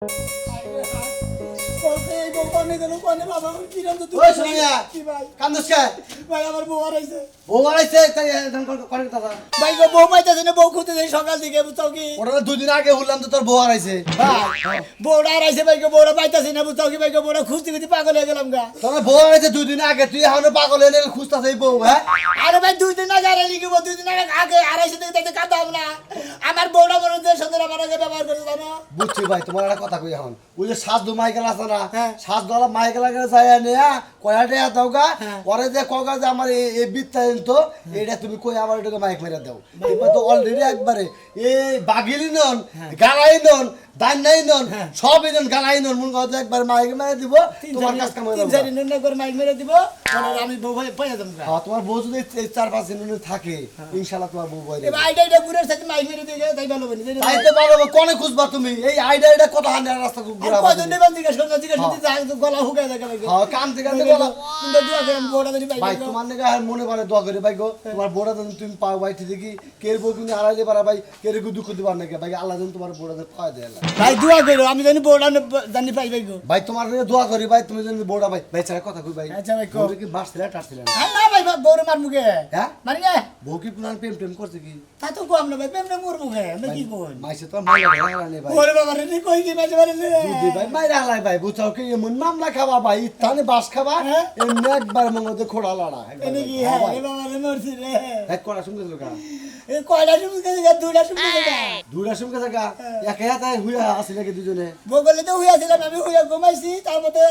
সকাল থেকে বুঝছাও কি দুদিন আগে বললাম তো তোর বউ হারাইছে বউটা হারাইছে ভাই বউটা পাইতাছি না বুঝছাও কি ভাই বউটা খুঁজতে খুঁজতে পাগল হয়ে গেলাম গা তোর বউ হারাইছে 2 দিন আগে তুই এখন পাগল হয়ে খুঁজতাছিস বউ হ্যাঁ আরে ভাই 2 দিন আগে হারাই লিখব 2 দিন আগে হারাইছে দেখতে কাঁদাম না আমার বউটা বড় যে সুন্দর আমার আগে ব্যবহার করে জানো বুঝছি ভাই তোমার একটা কথা কই এখন ওই যে সাজদু মাইকেল আছে না সাজদুলা মাইকেল আগে যায় না কয়টা দাওগা পরে যে কগা যে আমার এই বিত্তাইন তো এটা তুমি কই আমার এটাকে মাইক মেরে দাও এবার তো অলরেডি একবারে এই বাগিলি নন গালাই নন দান নাই নন সব এজন গালাই নন মন কথা একবার মাইক মেরে দিব তোমার কাজ কাম হবে 3 দিন করে মাইক মেরে দিব আর আমি বউ পাইয়া দেব হ্যাঁ তোমার বউ যদি 4-5 দিন থাকে ইনশাআল্লাহ তোমার বউ পাইবে এই আইডিয়া গুরের সাথে মাইক মেরে দিয়ে তাই ভালো হবে তাই তো ভালো হবে কোনে খুঁজবা তুমি এই আইডিয়াটা কত হান্ডার রাস্তা ঘুরা কত নেবান দিকে শুননা দিকে শুনতে গলা হুকায় দেখা লাগে হ্যাঁ কান থেকে গলা কিন্তু দোয়া করে বড়া ধরে ভাই তোমার নেগা মনে পড়ে দোয়া করে ভাই গো তোমার বড়া যদি তুমি পাও ভাই ঠিক কি কের বউ তুমি হারাইতে পারা ভাই কের গু দুঃখ দিবার না ভাই আল্লাহ যেন তোমার বড়া পায় দেয় ভাই দোয়া করো আমি জানি বড়া জানি পাই ভাই গো ভাই তোমার দোয়া করি ভাই তুমি জানি বড়া ভাই ভাই ছাড়া কথা কই ভাই আচ্ছা ভাই কো কি বাসছিলা টাটছিলা না ভাই বড় মার মুখে হ্যাঁ মারি না বউ কি পুরান প্রেম করছে কি তা তো কম না ভাই প্রেম মোর মুখে আমি কি কই মাইছে তো মাইরা নে ভাই ওরে বাবা রে কই কি মাইছে মারে দুদি ভাই মাইরা হালাই ভাই বুঝাও কি এমন মামলা খাবা ভাই তানে বাস খাবা এমনি একবার মঙ্গতে খোড়া লড়া এনে কি হ্যাঁ এ বাবা রে মরছি রে এক কোড়া শুনতে লোকা এ কয়লা শুনতে গা দুইটা শুনতে গা একা একা হুইয়া আসিলে কি দুজনে বগলে তো হুইয়া ছিলাম আমি হুইয়া ঘুমাইছি তারপরে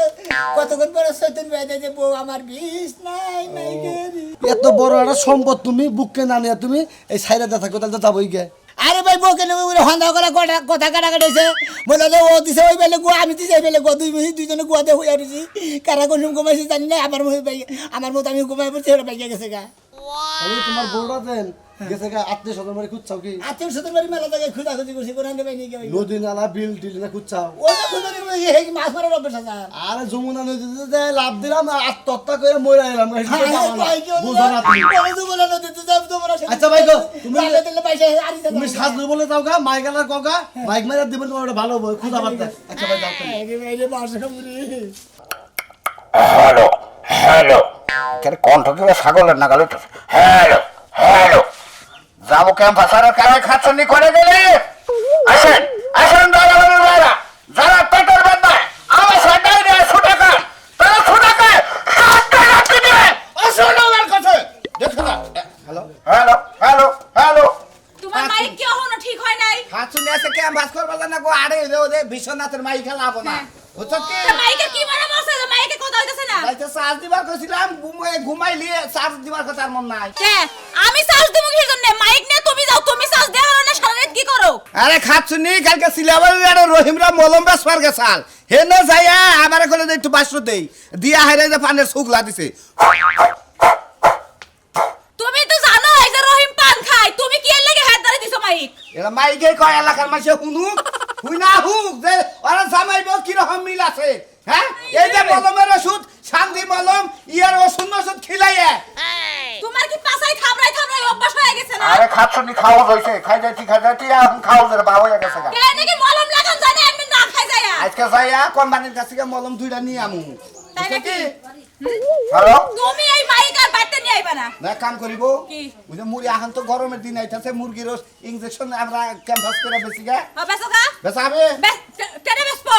কতক্ষণ পরে সৈতন ভাই যে বউ আমার বিষ নাই গেরি এত বড় একটা সম্পদ তুমি বুককে না নিয়ে তুমি এই সাইডে দেখা কোথাও তো যাবই গে আরে ভাই বউকে নিয়ে হন্দা করে কথা কাটাকাটাইছে বলে যে ও দিছে ওই বেলে গো আমি দিছে এই বেলে গো দুইজনে গুয়াতে হইয়া দিছি কারা কোন ঘুমাইছি জানি না আমার মতো আমি ঘুমাই পড়ছি ওরা পাইয়া গেছে গা আমি তোমার বউটা দেন গেছে গা আত্মীয় স্বজন বাড়ি খুঁজছাও কি আত্মীয় স্বজন বাড়ি মেলা জায়গায় খুঁজাখুঁজি করছি কোরআন পাই নিয়ে গেছে নদী নালা বিল টিল না খুঁজছাও ও তো খুঁজানি এই মাছ মারার অভ্যাস আছে আরে যমুনা নদীতে লাভ দিলাম আত্মহত্যা করে মরে এলাম বুঝো না তুমি যমুনা নদীতে যাব তোমরা আচ্ছা ভাই গো তুমি সাজু বলে যাও গা মাইকেলার কগা মাইক মারা দিবেন তোমার ভালো হবে খুঁজা পারতে আচ্ছা ভাই যাও এই রে মাছ খাবুরি হ্যালো হ্যালো কেন কণ্ঠ কি ছাগলের নাগালে হ্যালো হ্যালো যাবো ক্যাম্পাসারের কারে খাচ্ছনি করে গেলে আসেন আসেন দাদা যারা পেটের ব্যথা আমার সাথে ছুটে খান তারা ছুটে খায় আমার কাছে দেখো না হ্যালো হ্যালো হ্যালো হ্যালো তোমার মাইক কি হলো ঠিক হয় নাই খাচ্ছনি আছে ক্যাম্পাস করবা না গো আরে ওরে বিশ্বনাথের মাইক লাবো না বুঝছো কি মাইকের কি মানে বসে মাইকে কথা হইতাছে না তাই তো চার্জ দিবার কইছিলাম ঘুমাইলি চার্জ দিবার কথা মন নাই কে আমি চার্জ দেব কি জন্য মাইক নিয়ে তুমি যাও তুমি চার্জ দেও না সারা রাত কি করো আরে খাচ্ছনি কালকে সিলাবার আরে রহিমরা মলম বেসবার গেছাল হে না যাইয়া আমারে কলে দে একটু বাসু দেই দিয়া হাইরা যে পানের সুগলা দিছে তুমি তো জানো এই যে রহিম পান খায় তুমি কি এর লাগি হাত ধরে দিছো মাইক এরা মাইকে কয় এলাকার মাঝে হুনুক হুই না হুক যে ওরা জামাইবো কি রকম মিল আছে হ্যাঁ এই যে মলমের ওষুধ শান্তি মলম ইয়ার ওষুধ খিলাইয়া তোমার কি পাছাই থাবরাই অভ্যাস হয়ে গেছে না আরে খাচ্ছনি খাওয়া হইছে খাই যাইতি এখন খাওয়া জের বা হইয়া গেছে গা কে নাকি মলম লাগান জানে আমি না খাই যায়া আজকে যাইয়া কোম্পানির কাছে গিয়ে মলম দুইটা নিয়ে আমু তাই নাকি হ্যালো তুমি এই মাইক আর বাইতে নিয়ে আইবা না না কাম করিব কি ওই যে মুরগি এখন তো গরমের দিন আইতাছে মুরগির ইনজেকশন আমরা ক্যাম্পাস করে বেশি গা বেসোগা বেসাবে কেন বেসপো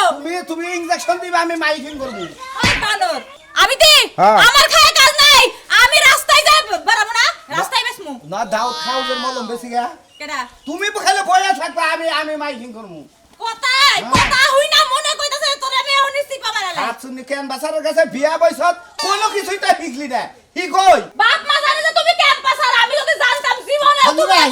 তুমি ইনজেকশন দিবা আমি মাইকিং করব ওই বানর আমি দি হ্যাঁ। আমার খায় কাজ নাই আমি রাস্তায় যাই বাড়াবো না রাস্তায় বেসমু না দাও খাওয়ার মলম বেশি গা কেডা তুমি খালি বয়া থাকবা আমি মাইকিং করব কথা হই না মনে কইতাছে তোরে আমি এখন সিপা মারালা হাত শুনি কেন বাসারের কাছে বিয়া বয়সত কোনো কিছুই তা শিখলি না হি কই বাপ মা জানে যে তুমি ক্যাম্পাস আর আমি যদি জানতাম জীবনে হাজু ভাই,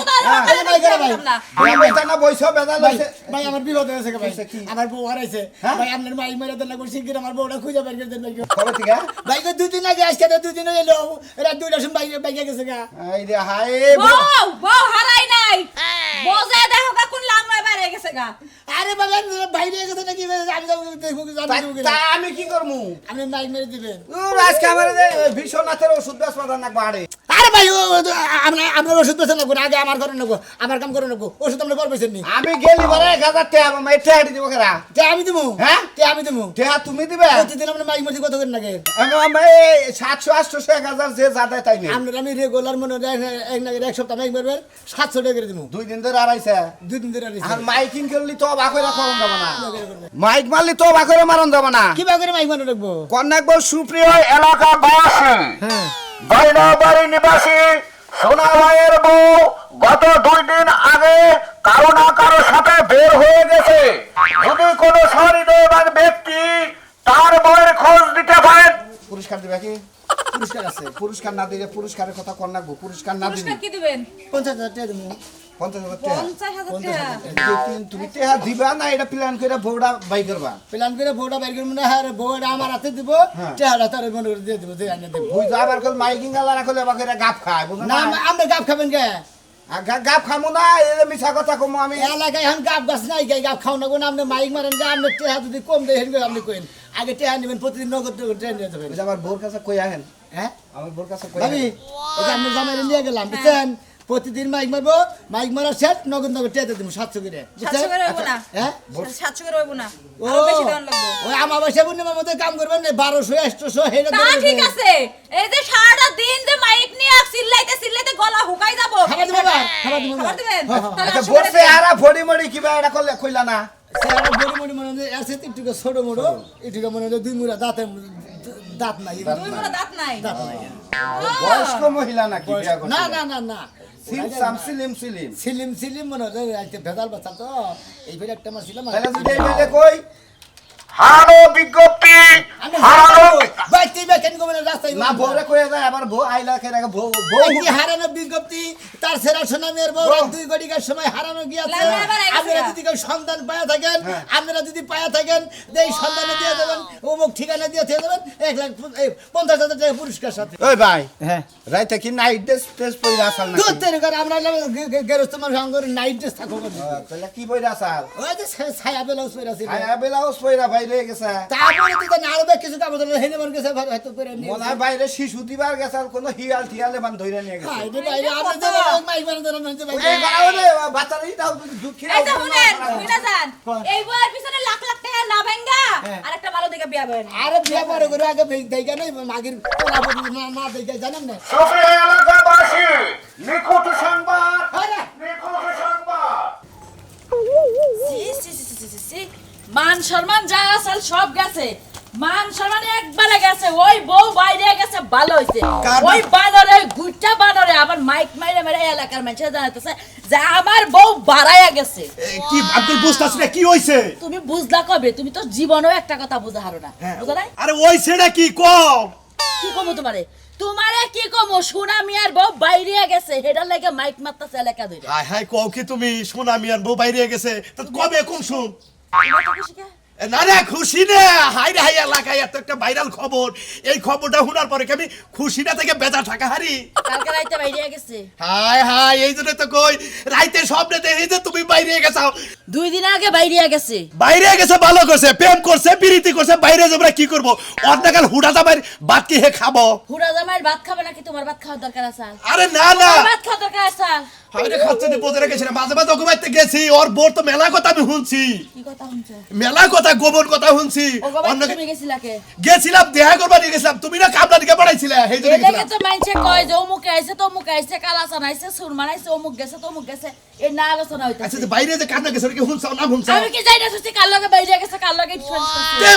বিয়া বয়সা না বয়স বেজাল হইছে ভাই আমার বিপদ হয়েছে ভাই আমার বউ হারাইছে ভাই আপনার মাইক মেরে দেন না করছি কি আমার বউটা খুঁজে বের করে দেন ভাই কবে ঠিক ভাই তো 2 দিন আগে আজকে তো 2 দিন এলো রাত 2টার সময় বাইকে গেছে গা এই রে হাই বউ হারাই নাই বোঝে দেখো কা কোন লাংড়ায় বাইরে গেছে গা আরে বাবা বাইরে গেছে নাকি আমি দেখো তা আমি কি করমু আপনি মাইক মেরে দিবেন আজকে আমার বিশ্বনাথের ওষুধ বেসবার না বাড়ে আরে ভাই আমরা ওষুধ বেছে নেবো আগে আমার ঘরে নেবো আমার কাম করে নেবো ওষুধ আমরা পর বেছেন নি আমি গেলি বলে 1000 টাকা আমার টাকা দিব কেরা তে আমি দেবো হ্যাঁ? তে আমি দেবো টাকা তুমি দিবে প্রতিদিন আমরা মাইক মধ্যে কত করে লাগে আমি 700 800 1000 যে যাতে তাই নেই আমরা আমি রেগুলার মনে হয় এক নাগের এক সপ্তাহ মাইক মারবেন 700 টাকা করে দেবো 2 দিন ধরে আড়াইছে 2 দিন ধরে আর মাইকিং করলি তো বাকরে রাখুন যাব না মাইক মারলি তো বাকরে মারন যাব না কি করে মাইক মারো রাখবো কন্যাকবো সুপ্রিয় এলাকাবাসী হ্যাঁ বাইনাবাড়ি নিবাসী সোনা ভাইয়ের বউ গত 2 দিন আগে কারো না কারো সাথে বের হয়ে গেছে যদি কোনো সহৃদয়বান ব্যক্তি তার বউয়ের খোঁজ দিতে পারেন পুরস্কার দিবে কি পুরস্কার আছে পুরস্কার না দিলে পুরস্কারের কথা কন্যাকবো পুরস্কার না দিলে পুরস্কার কি দিবেন 50,000 টাকা দেবো 50,000 টাকা 50,000 টাকা তুমি টাকা দিবা না এটা প্ল্যান করে বউটা বাই করবা প্ল্যান করে বউটা বাইর করবো না হ্যাঁ বউটা আমার হাতে দিব হ্যাঁ। টাকাটা তার মনে করে দিয়ে দেবো দিয়ে আনিয়ে দেবো বুঝ যাবার কল মাইকিং আলা রাখলে বাকিরা গাপ খায় বুঝো না না আমরা গাপ খাবেন কে গাপ খামু না এই মিছা কথা কমু আমি এলাকায় এখন গাপ গাছ নাই গাপ খাও না কোন আপনি মাইক মারেন গা আপনি টেহা যদি কম দেয় হেন আপনি কইন আগে টেহা নেবেন প্রতিদিন নগদ ট্রেন নিয়ে যাবেন বুঝ আমার বউর কাছে কই আহেন হ্যাঁ আমার বউর কাছে কই ভাবি আহেন ওকে আমরা জামাইরে নিয়ে গেলাম বুঝছেন প্রতিদিন মাইক মারবো মাইক মারার শেষ নগদ নগদ টেহা দেবো 700 করে 700 করে হইব না হ্যাঁ 700 করে হইব না ও আরো বেশি দেওয়ান লাগবে ওই আমার বাসা পূর্ণিমার মধ্যে কাম করবেন না 1200 800 হেটা তা ঠিক আছে এই যে সারাটা দিন যে মাইক নিয়ে চিল্লাইতে গলা হুকাই যাব খাবার দিবেন না খাবার দিবেন খাবার দিবেন তাহলে আচ্ছা 800 করে বলছে আরা ফড়ি মড়ি কিবা এটা করলে কইলা না স্যার বড় মনি মনে হয় আছে একটু ছোট মোড়ো একটু মনে হয় দুই মুড়া দাঁত নাই দুই মোড়া দাঁত নাই দাঁত নাই বয়স্ক মহিলা নাকি বিয়া করছে না না না না সিম সিলিম সিলিম সিলিম সিলিম মনে হয় একটা ভেজাল বাচ্চা তো এইবার একটা মাস ছিলাম তাহলে যদি এই মেলে কই হারানো বিজ্ঞপ্তি হারানো বাইতে বেকেন গোমনে রাস্তায় না বউরে কই যায় আবার বউ আইলা কে রাখা বউ বউ কি হারানো বিজ্ঞপ্তি তার সেরা সোনামের বউ রাত 2 ঘটিকার সময় হারানো গিয়েছে লাগবে আবার আইছে। আপনারা যদি কেউ সন্তান পায়া থাকেন আপনারা যদি পায়া থাকেন এই সন্তানে দিয়ে দেবেন অমুক ঠিকানা দিয়ে দেবেন 1,50,000 টাকা পুরস্কার সাথে ওই ভাই হ্যাঁ রাইতে কি নাইট ড্রেস পরে আসাল না দুধ তৈরি করে আমরা গেরস্ত মানুষ সঙ্গে নাইট ড্রেস থাকবো তাহলে কি পরে আসাল ওই যে ছায়া ব্লাউজ পরে আছে আয়া বেলাও পরে বাইরে গেছে তারপরে তো জানি আরো বেশ কিছু কাপড় হেনে মন গেছে হয়তো করে নিয়ে মনে হয় বাইরে শিশু দিবার গেছে আর কোনো হিয়াল ঠিয়ালে বান ধইরা নিয়ে গেছে বাইরে বাইরে আমরা তো মাইক বানাতে না এই গাওলে বাচ্চারই দাও দুঃখী এই যে শুনেন শুনে যান এই বইয়ের পিছনে লাখ লাখ টাকা না ভাঙ্গা আর একটা ভালো দিকে বিয়া করেন আরে বিয়ে পরে করে আগে দেখা নেই মাগির না না দেখা জানেন না সুপ্রিয় এলাকাবাসী নিখুঁত সংবাদ আরে নিখুঁত সংবাদ সি মান সম্মান যা আছে সব গেছে মান সম্মান একবারে গেছে ওই বউ বাইরে গেছে ভালো হইছে ওই বানরে গুইটা বানরে আবার মাইক মাইরে মেরে এলাকার মানুষের জানাতেছে যে আমার বউ বাড়াইয়া গেছে কি আব্দুল বুঝতাছ না কি হইছে তুমি বুঝলা কবে তুমি তো জীবনেও একটা কথা বুঝা হারো না বুঝা নাই আরে হইছে না কি কও কি কমু তোমারে কি কমু সোনা মিয়ার বউ বাইরে গেছে হেডার লাগে মাইক মারতাছে এলাকা ধরে হাই হাই কও কি তুমি সোনা মিয়ার বউ বাইরে গেছে তা কবে কোন শুন না রে খুশি না হাই রে হাই এলাকায় এত একটা ভাইরাল খবর এই খবরটা শোনার পরে কি আমি খুশি না থেকে বেজা টাকা হারি কালকে রাইতে বাইরে গেছে হাই হাই এই জন্য তো কই রাইতে স্বপ্নে দেখি যে তুমি বাইরে গেছো 2 দিন আগে বাইরে গেছে বাইরে গেছে ভালো করছে প্রেম করছে প্রীতি করছে বাইরে যাবরা কি করব অর্ধেকাল হুডা যাবার ভাত কি হে খাবো হুড়া জামাইয়ের ভাত খাবে নাকি তোমার ভাত খাওয়ার দরকার আছে আরে না না ভাত খাওয়ার দরকার আছে হাইরে খাচ্ছে নি বোঝে রেখেছি না মাঝে মাঝে ঘুমাইতে গেছি ওর বোর তো মেলা কথা আমি শুনছি কি কথা হচ্ছে মেলা কথা গোবর কথা শুনছি ওগো তুমি গেছিলা কে গেছিলাম দেখা করবার নিয়ে গেছিলাম তুমি না কামলা দিকে পড়াইছিলে সেই জন্য এটাকে গেছিলাম তো মানছে কয় যে অমুকে আইছে তো অমুকে আইছে কালাসান আইছে সুরমান আইছে অমুক গেছে তো অমুক গেছে এই না আলোচনা আচ্ছা হইতাছে যে বাইরে যে কামনা গেছে কি শুনছাও না শুনছাও আমি কি যাই না সুচি কাল লগে বাইরে গেছে কাল লগে ডিফারেন্স তে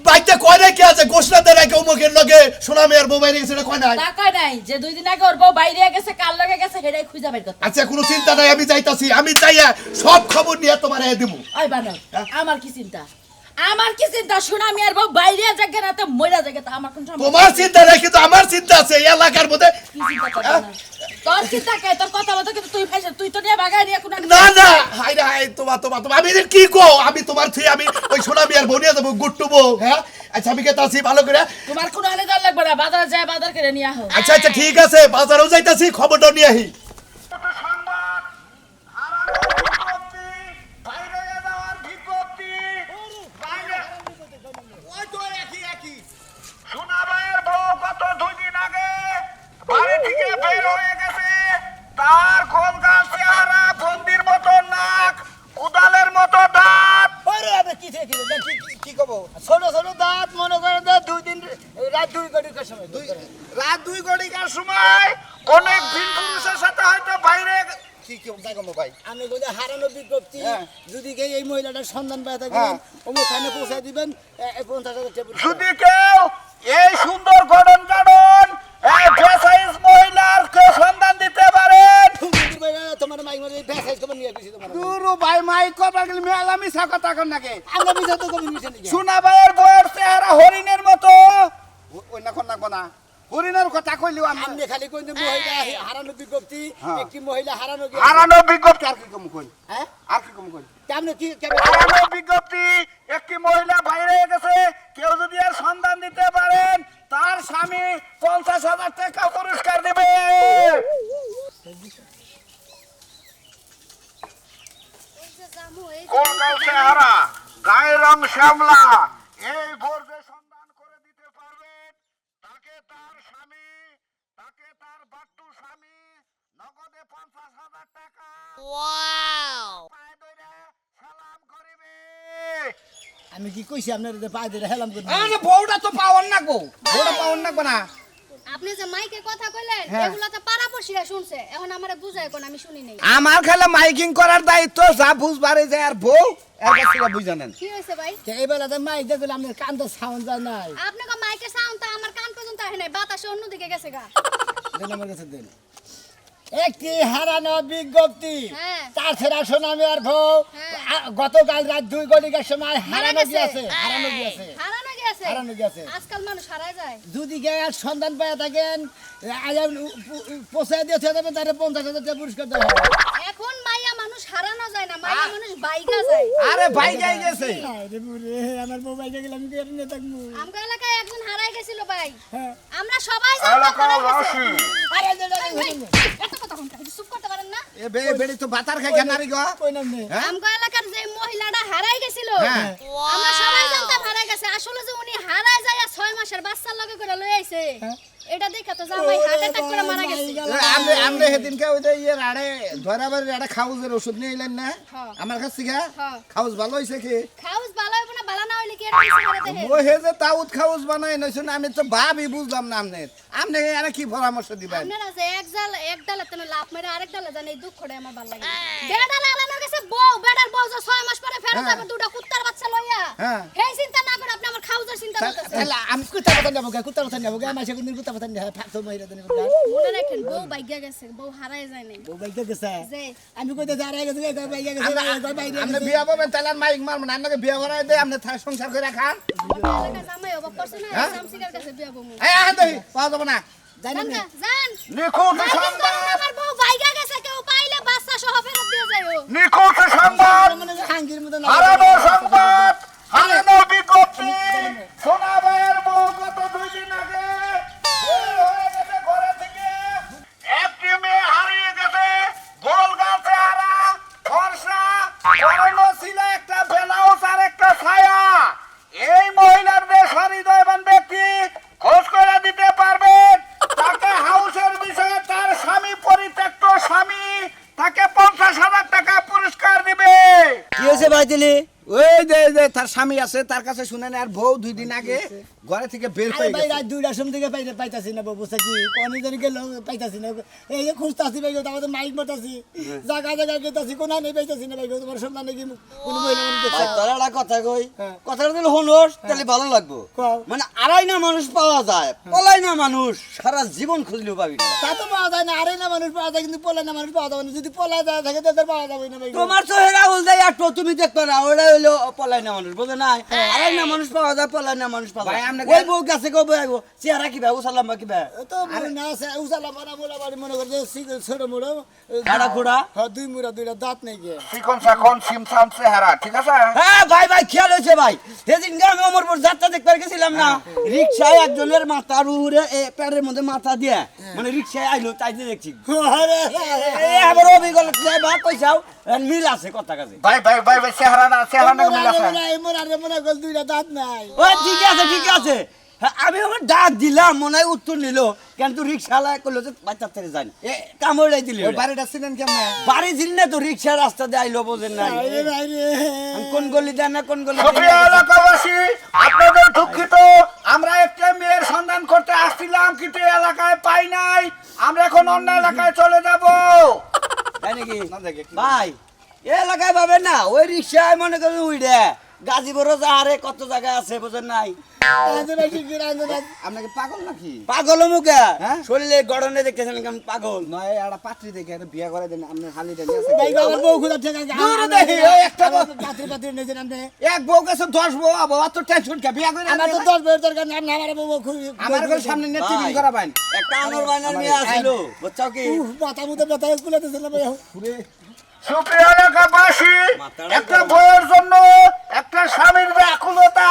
বাইতে কয় না কি আছে গোসলা দে রাখে অমুকের লগে সোনা মেয়ের বউ বাইরে গেছে এটা কয় নাই তা কয় নাই যে 2 দিন আগে ওর বউ বাইরে গেছে কাল লগে গেছে হেডাই খুঁজা বের করতে আচ্ছা কোনো চিন্তা নাই আমি যাইতাছি আমি যাইয়া সব খবর নিয়ে তোমারে দিব ওই বানর আমার কি চিন্তা শোনা আমি আর বউ বাইরে জায়গা না তো মইরা জায়গা তো আমার কোন সমস্যা তোমার চিন্তা নাই কিন্তু আমার চিন্তা আছে এই এলাকার মধ্যে কি চিন্তা তোর বানর? তোর চিন্তা কে তোর কথা মতো কিন্তু তুই তো নিয়ে বাগায় নিয়ে কোন না না হাই রে হাই তোমার আমি এদের কি কো আমি তোমার থেকে আমি ওই সোনা মিয়ার বউ নিয়ে যাবো গুট্টু বউ হ্যাঁ আচ্ছা আমি গেতাছি ভালো করে তোমার কোনো আলে দর লাগবে না বাজারে যায় বাজার করে নিয়ে আহ আচ্ছা আচ্ছা ঠিক আছে বাজারেও যাইতাছি খবরটা নিয়ে আহি সংবাদ হারানো বিজ্ঞপ্তি বাইরে যাওয়ার বিজ্ঞপ্তি বাইরে ওই তো একই সোনা ভাইয়ের বউ গত 2 দিন আগে বাড়ি থেকে বের হয়ে কি কব ছোট ছোট দাঁত মনে করে দে 2 দিন রাত 2 ঘটিকার সময় রাত 2 ঘটিকার সময় অনেক ভিন পুরুষের সাথে হয়তো বাইরে কি কম ভাই আমি বলি হারানো বিজ্ঞপ্তি হ্যাঁ। যদি কেউ এই মহিলাটার সন্ধান পায় থাকেন হ্যাঁ। ওখানে পৌঁছে দিবেন 50,000 টাকা যদি কেউ এই সুন্দর গঠন কারণ ড্রেসাইজ মহিলার কেউ সন্ধান দিতে পারেন তোমার মাইক মারি ভেসাই তোমার নিয়ে গেছি তোমার দুরু ভাই মাই কথা গেল মেলামি সাকা টাকা নাকি আমরা বিজা তো কবি মিশে নাকি সোনা ভাইয়ের বউয়ের চেহারা হরিণের মতো ওই না কোন না হরিণের কথা কইলিও আমি আপনি খালি কইতে মহিলা হারানো বিজ্ঞপ্তি হ্যাঁ। একটি মহিলা হারানো গেছে হারানো বিজ্ঞপ্তি আর কি কম কই হ্যাঁ আর কি কম কই কেমনে কি কেমনে হারানো বিজ্ঞপ্তি একটি মহিলা বাইরে গেছে কেউ যদি এর সন্ধান দিতে পারেন তার স্বামী 50,000 টাকা পুরস্কার দেবে কোন গাও চেহারা গায়ের রং শ্যামলা এই ভোর যে সন্ধান করে দিতে পারবেন তাকে তার স্বামী তাকে তার বাট্টু স্বামী নগদে 50,000 টাকা পায়ে ধরে সালাম করিবে আমি কি কইছি আপনার পায়ে ধরে হেলাম করি আরে বউটা তো পাওয়ার না গো বউটা পাওয়ার না না আপনি যে মাইকে কথা কইলেন হ্যাঁ। এগুলা তো পাড়াপড়শিরা শুনছে এখন আমারে বুঝায় কোন আমি শুনি নাই আমার খালি মাইকিং করার দায়িত্ব যা বুঝবারে যায় আর বউ এর কাছে বুঝ জানেন কি হইছে ভাই এই বেলাতে মাইক দেখলে আপনার কান তো সাউন্ড যায় নাই আপনি কো মাইকে সাউন্ড তো আমার কান পর্যন্ত আসে নাই বাতাসে অন্যদিকে গেছে গা দেন আমার কাছে দেন একটি হারানো বিজ্ঞপ্তি হ্যাঁ। তার ছেড়া সোনামি আর বউ হ্যাঁ। গতকাল রাত 2 ঘটিকার সময় মারা হারানো গেছে। গিয়েছে হারানো গিয়েছে হারানো গেছে হারানো গেছে। আজকাল মানুষ হারায় যায় যদি কে আর সন্ধান পায় থাকেন পৌঁছে দিয়েছে তবে তার 50,000 টাকা পুরস্কার দেওয়া হবে এখন মাইয়া মানুষ হারানো যায় না মাইয়া মানুষ বাইগা যায় আরে ভাই যাই গেছে আরে বুড়ে আমার মোবাইলে গেলাম কি আর নিয়ে থাকবো আমগো এলাকায় একজন হারায় গেছিল ভাই হ্যাঁ। আমরা সবাই জানতাম হারায় গেছে আরে ভাই, এত কথা কোন কথা চুপ করতে পারেন না এ বেড়ি তো বাতার খাই কেনারি গো কই নাম নেই হ্যাঁ? আমগো এলাকার যে মহিলাটা হারায় গেছিল হ্যাঁ। আমরা সবাই জানতাম হারায় গেছে আসলে যে উনি হারায় যায় 6 মাসের বাচ্চার লগে করে লই আইছে এটা দেখা তো জামাই হার্ট অ্যাটাক করে মারা গেছে আমরা আমরা সেদিনকে ওই যে ইয়ে রাড়ে ধরাবাড়ি রাড়ে খাউজের ওষুধ নিয়ে এলেন না হ্যাঁ। আমার কাছ থেকে হ্যাঁ। খাউজ ভালো হয়েছে কি খাউস ভালো হইব না ভালো না হইলে কি এটা কিছু করে দেখে ও হে যে তাউত খাউজ বানাই নইছেন আমি তো ভাবই বুঝলাম না আপনি আর কি পরামর্শ দিবেন আপনারা যে এক ডালে তেন লাভ মেরে আরেক ডালে জানি এই দুঃখটা আমার ভালো লাগে বেডাল আলানো গেছে বউ বেডার বউ যে 6 মাস পরে ফেরত যাবে দুটো কুত্তার বাচ্চা লইয়া হ্যাঁ। হেই চিন্তা না করে আপনি আমার খাউজের চিন্তা করতেছেন তাহলে আমি কুত্তা কথা যাবো কুত্তা কথা যাবো মাসে কোনদিন কুত্তা কথা নিয়ে থাকতো মহিলা দিন মনে রাখেন বউ বাইগা গেছে বউ হারায় যায় নাই মোবাইল তো গেছে যে আমি কইতে দাঁড়ায় গেছে বাইরে গেছে বাইরে আপনি বিয়া পাবেন তাহলে আর মাইক মারবেন আপনাকে বিয়া করাই দেয় আপনি সংসার করে খান এলাকা জামাই অবাক করছে না হ্যাঁ? শামসিকার কাছে বিয়া বমু এই আহ দেখি পাওয়া যাবে না জানেন না জান নিখুঁত আমার বউ বাইগা গেছে কেউ পাইলে বাচ্চা সহ ফেরত দিয়ে যাইও নিখুঁত সংবাদ মানে হাঙ্গির মতো না হারানো সংবাদ হারানো বিজ্ঞপ্তি সোনা ভাইয়ের বউ গত 2 দিন আগে বের হয়ে গেছে ঘরে থেকে একটি মেয়ে হারিয়ে গেছে গোল গাছে হারা ফর্সা পরনো ছিল একটা ব্লাউজ আর একটা ছায়া এই মহিলার বেশ হৃদয়বান ব্যক্তি খোঁজ করে দিতে পারবেন তাকে হাউসের বিষয়ে তার স্বামী পরিত্যক্ত স্বামী তাকে 50,000 টাকা পুরস্কার দিবে কি হয়েছে ভাই দিলি ওই যে তার স্বামী আছে তার কাছে শুনেন আর বউ 2 দিন আগে ঘরে থেকে বের আরে হয়ে ভাই গেছে রাত 2টার সময় থেকে পাইতাছি না বাবু কি কোনি জন গেল পাইতাছি না এই যে খুঁজতাছি ভাই আমাদের মাইক মতাছি জায়গা জায়গা গেতাছি কোনা নেই পাইতাছি না ভাই তোমার সন্ধান নাকি কোন মহিলা মানুষ দেখছে তোরা একটা কথা কই হ্যাঁ। কথাটা দিলে হনোস তাহলে ভালো লাগবো কও। মানে আড়াই না মানুষ পাওয়া যায় পলাই না মানুষ সারা জীবন খুঁজলেও পাবি না তা তো পাওয়া যায় না আরে না মানুষ পাওয়া যায় কিন্তু পলা না মানুষ পাওয়া যাবে না যদি পলা যায় থাকে তাদের পাওয়া যাবে না ভাই তোমার তো হেরা হল যায় একটু তুমি দেখবে না ওরা হইলো পলাই না মানুষ বুঝে নাই আড়াই না মানুষ পাওয়া যায় পলাই না মানুষ পাওয়া ভাই, যায় আমরা ওই বউ গাছে কবে আইবো চেহারা কি ভাই সালাম বা কি ভাই তো না উসালা মারা মোলা বাড়ি মনে করে ছোট মোড়ো খাড়া খোড়া হ্যাঁ 2 মুড়া 2টা দাঁত নেই গিয়ে চিকন সাখন সিমসাম চেহারা ঠিক আছে হ্যাঁ ভাই ভাই খেয়াল হয়েছে ভাই সেদিন আমি অমরপুর যাত্রা দেখতে গেছিলাম না রিক্সায় একজনের মাথার উপরে প্যাডের মধ্যে মাথা দিয়ে মানে রিক্সায় আইলো তাই দিয়ে দেখছি আরে এই আবার অভিজ্ঞতা ভাত পয়সাও মিল আছে কথা কাছে ভাই চেহারা না মিল আছে মোরা মনে করে 2টা দাঁত নাই ও ঠিক আছে হ্যাঁ, আমি আমার ডাক দিলাম মনে হয় উত্তর নিল কিন্তু রিক্সাওয়ালা করলো যে বাচ্চা থেকে যান কামড়াই দিল বাড়িটা ছিলেন কেমন বাড়ি ছিল না তো রিক্সা রাস্তা দিয়ে আইলো বোঝেন না আমি কোন গলি দেন না কোন গলি সুপ্রিয় এলাকাবাসী, আপনাদের দুঃখিত, আমরা একটা মেয়ের সন্ধান করতে আসছিলাম কিন্তু এই এলাকায় পাই নাই। আমরা এখন অন্য এলাকায় চলে যাব। তাই নাকি ভাই এ এলাকায় পাবেন না ওই রিক্সায় মনে করেন উইডে গাজীপুরও যাহারে কত জায়গা আছে বোঝেন নাই আপনাকে পাগল নাকি পাগল মুখে হ্যাঁ? শরীরে গড়নে দেখতেছেন কেমন পাগল নয় একটা পাত্রী দেখে একটা বিয়ে করে দেন আপনার হালিটা নিয়ে আসে দূরে দেখি, ওই একটা বউ- এক বউ গেছে 10 বউ আবার অত টেনশন কে বিয়ে করে আমার তো 10 বউয়ের দরকার না আমার বউ আমার ঘর সামনে নেট টিভি করা বাইন একটা আনোর বাইনার নিয়ে আসিল বুঝছাও কি মাথা মুদে ব্যথা কুলাতেছিল ভাই পুরে সুপ্রিয় এলাকাবাসী, একটা বইয়ের জন্য একটা স্বামীর ব্যাকুলতা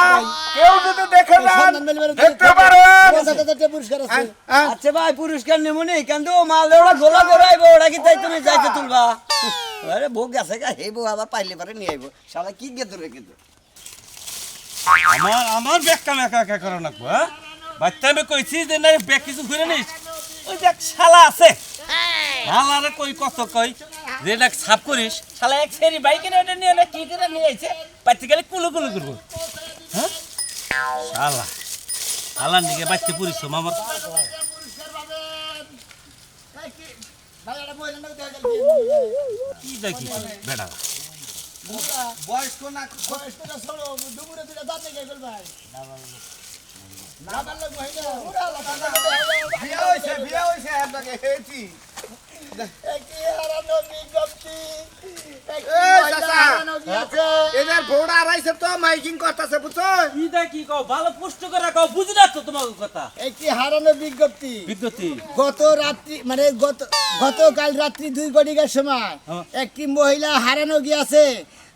কেউ যদি দেখে যান দেখতে পারেন। পুরস্কার আছে আচ্ছা ভাই পুরস্কার নেমনি কিন্তু মাল ওরা গোলা গোলাইব ওরা কি তাই তুমি যাইতে তুলবা আরে বউ গেছে গা হে বউ আবার পাইলে পারে নিয়ে আইবো শালা কি গেতো রে কিন্তু আমার ব্যাগ কাম একা একা করা লাগবো হ্যাঁ বাচ্চা আমি কইছি যে না ব্যাগ কিছু ঘুরে নিস ওই দেখ শালা আছে শালারে কই কত কই যে দেখ সাফ করিস শালা এক সেরি বাইকের ওটা নিয়ে না কি করে নিয়ে আইছে বাচ্চা গেলে কুলু কুলু করবো হ্যাঁ শালা শালার দিকে বাচ্চা পরিশ্রম আমার কি দেখি বেটা বয়স্ক না বয়স্ক না ছোট দুপুরে দুটা দাঁত লেগে গেল ভাই না পারলে মহিলা বিয়ে হইছে আপনাকে হেটি কি হারানো বিজ্ঞপ্তি এদের ভোড়া আড়াইছে তো মাইকিং করতেছে বুঝছো কি দেখি কও ভালো পুষ্ট করে কও বুঝি না তো তোমার কথা একটি হারানো বিজ্ঞপ্তি বিদ্যুতি গতকাল রাত্রি 2 ঘটিকার সময় একটি মহিলা হারানো গিয়েছে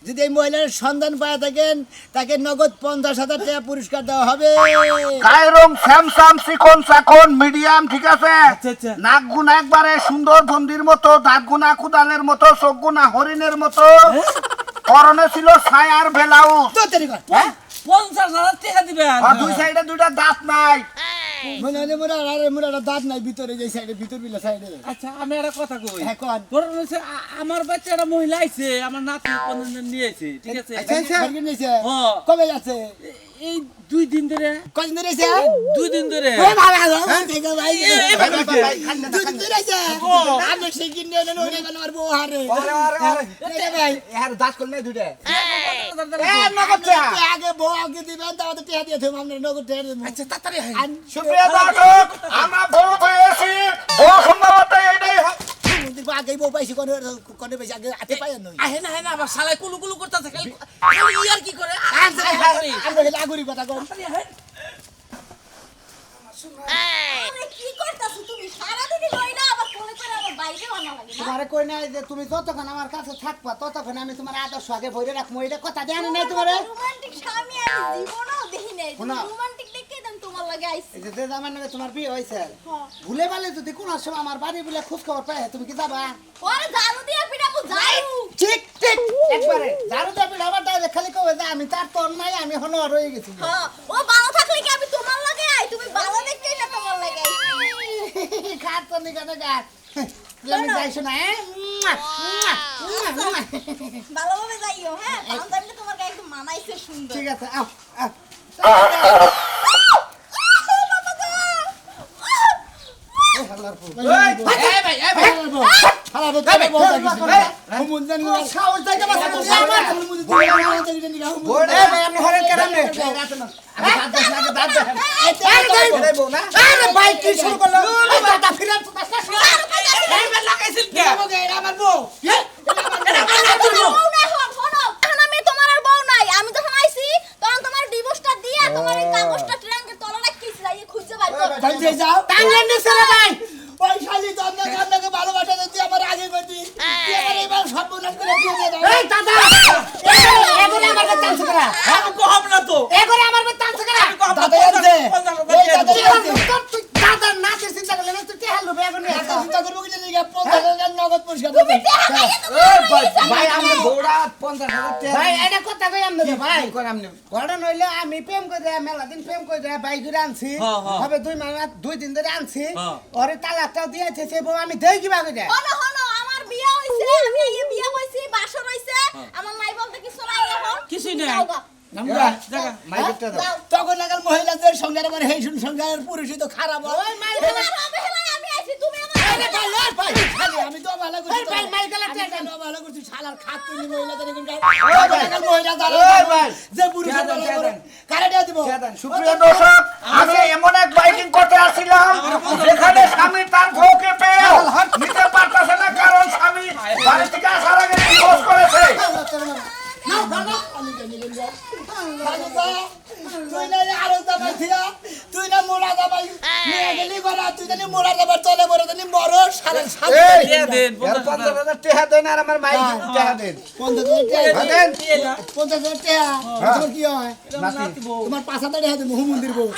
যদি এই মহিলার সন্ধান পাওয়া থাকেন তাকে নগদ 50,000 টাকা পুরস্কার দেওয়া হবে গায়ের রং স্যামসাম চিকন চাকন মিডিয়াম ঠিক আছে। আচ্ছা। নাক গুনা একবারে সুন্দর বন্দির মতো, দাঁত গুনা কুদালের মতো, চোখ গুনা হরিণের মতো, পরনে ছিল ছায়ার ব্লাউজ, তো তৈরি কর 50,000 টাকা দিবেন আর দুই সাইডে দুইটা দাঁত নাই। মনে হয় মোরা দাঁত নাই ভিতরে যে সাইডে ভিতর বিলা সাইডে আচ্ছা আমি একটা কথা কই হ্যাঁ কোন ধরুন হচ্ছে আমার বাচ্চাটা মহিলা আইছে আমার নাতি কোনদিন নিয়েছে ঠিক আছে বার্গেন নিছে হ্যাঁ। কবে যাচ্ছে এই 2 দিন ধরে কদিন ধরে এসে 2 দিন ধরে ওই ভালো দেখো ভাই ভাই, দুদিন ধরে এসে আমি সেই কিনে নেন ওরে কেন আর বউ হারে আরে ভাই এর দাঁত করলে দুইটা আগে বউ আগে দিবেন তাও তো টিয়া দিয়ে তুমি আমরা নগদ টিয়া দেব আচ্ছা তাড়াতাড়ি সুপ্রিয় দর্শক, আমরা বউ পেয়েছি, বউ সম্ভবত এইটাই আগে বউ পাইছি কোনে পাইছি আগে হাতে পাই নই আহে না আবার শালায় কুলু কুলু করতেছে খালি ইয়ার কি করে আমরা হেলে আগুরি কথা কম আরে কি করতাছো তুমি সারাদিন লই না আবার কোলে করে আবার বাইরে বানা লাগে না তোমারে কই নাই যে তুমি যতক্ষণ আমার কাছে থাকবা ততক্ষণ আমি তোমার আদর্শ আগে ভরে রাখবো এটা কথা জানি নাই তোমারে রোমান্টিক স্বামী আমি জীবনেও দেখি নাই তুমি রোমান্টিক দেখে দেন তোমার লাগে আইছি এই যে আমার নামে তোমার বিয়ে হয়েছে হ্যাঁ। ভুলে বালে যদি কোন সময় আমার বাড়ি বলে খোঁজ খবর পাই তুমি কি যাবা ওরে জানু দিয়া পিটাবো জানু ঠিক ঠিক একবারে দারু দাবি আমার দাঁড়ে খালি কবে যে আমি তার তোর নাই আমি হলো রয়ে গেছি হ্যাঁ ও ভালো থাকলে কি আমি তোমার লাগে আই তুমি ভালো দেখতেই না তোমার লাগে আইছি খাট তো নিকানে গাছ আমি যাইছো না ভালোভাবে যাইও হ্যাঁ বান্ধবী তোমার গায়ে একটু মানাইছে সুন্দর ঠিক আছে আও আও আমার বউ আমি তোমার আর বউ নাই আমি যখন আইছি তখন তোমার ডিভোর্সটা দিয়া তোমার এই কাগজটা ট্রাঙ্কের তলা রাখিছি যাই খুঁজে বাইর করো যাও টাঙ্গেন নিছে রে ভাই ওই শালি তো আপনাকে ভালোবাসা দিতে আমার আগে গতি তুই আমার এইবার সর্বনাশ করে দিয়ে দাও এই দাদা এগরে আমার কাছে টানছ করা আমি কম না তো এগরে আমার কাছে টানছ করা দাদা আছে এই দাদা আছে তুই দাদা নাচের চিন্তা করলে না তুই কে হালু বেগুন নিয়ে এত চিন্তা করবো কি জানি 50,000 নগদ পুরস্কার দেবে ভাই আমরা ঘোড়া 50,000 টাকা ভাই এটা কথা কই আমরা ভাই কোন আমনে ঘটনা হইলে আমি প্রেম করে মেলা দিন প্রেম করে বাইক করে আনছি হবে 2 দিন ধরে আনছি ওরে তালাকটাও দিয়েছে সে বউ আমি দেই কিবা করে হনো হনো আমার বিয়া হইছে আমি এই বিয়া হইছি বাসর হইছে আমার মাই বলতে কিছু নাই এখন কিছুই নাই। যাও গা। নামরা জায়গা মাইকেটটা দাও যাও। তখন নাগাল মহিলাদের সঙ্গে আমার হেই সংসারের পুরুষই তো খারাপ হয় ওই মাই তোমার হবে হেলাই আমি আইছি তুমি আমার আরে ভাই আর ভাই খালি আমি তো ভালো করছি এই ভাই, মাইকেল একটা আমি তো ভালো করছি শালার খাত তুই মহিলাদের এখানকার ওই ভাই। নাগাল মহিলা দাঁড়া ওই ভাই। যে পুরুষ কে দেন, কে দেন? কারে দিয়ে দিব সুপ্রিয় দর্শক আমি এমন এক বাইকিং করতে আসছিলাম যেখানে স্বামী তার বউকে পেয়ে নিতে পারতেছে না কারণ স্বামী বাড়ি থেকে আসার আগে ডিভোর্স করেছে নাও ভালো আমি জানি গেল তুই না আরো দাবাই থিয়া তুই না মোড়া দাবাই নিয়ে গেলি গলা তুই জানি মোড়া দাবার চলে বড় জানি বড় শালার সাথে দিয়ে দেন 50,000 টাকা দেন আর আমার মাইক টাকা দেন 50,000 টাকা 50,000 টাকা তোমার কি হয় তোমার 5,000 টাকা দেবো মন্দির বউ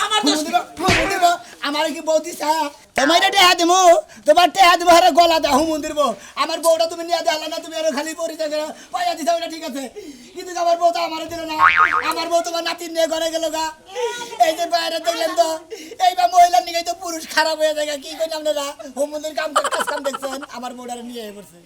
মন্দির বউ আমার কি বউ দিছা তোমার টাকা দেবো তোমার টাকা দেবো আরে গলা দাও মন্দির বউ আমার বউটা তুমি নিয়ে দেলা না তুমি আরো খালি পরিচয় করে পয়সা দিছো ওটা ঠিক আছে কিন্তু আমার বউ তো আমার দিল না আমার বউ তোমার নাতিন নিয়ে ঘরে গেল গা এই যে বাইরে দেখলেন তো এইবার মহিলার নিয়ে তো পুরুষ খারাপ হয়ে যায় কি কইলাম না হোম মন্দির কাম দেখছেন আমার বউটারে নিয়ে পড়ছে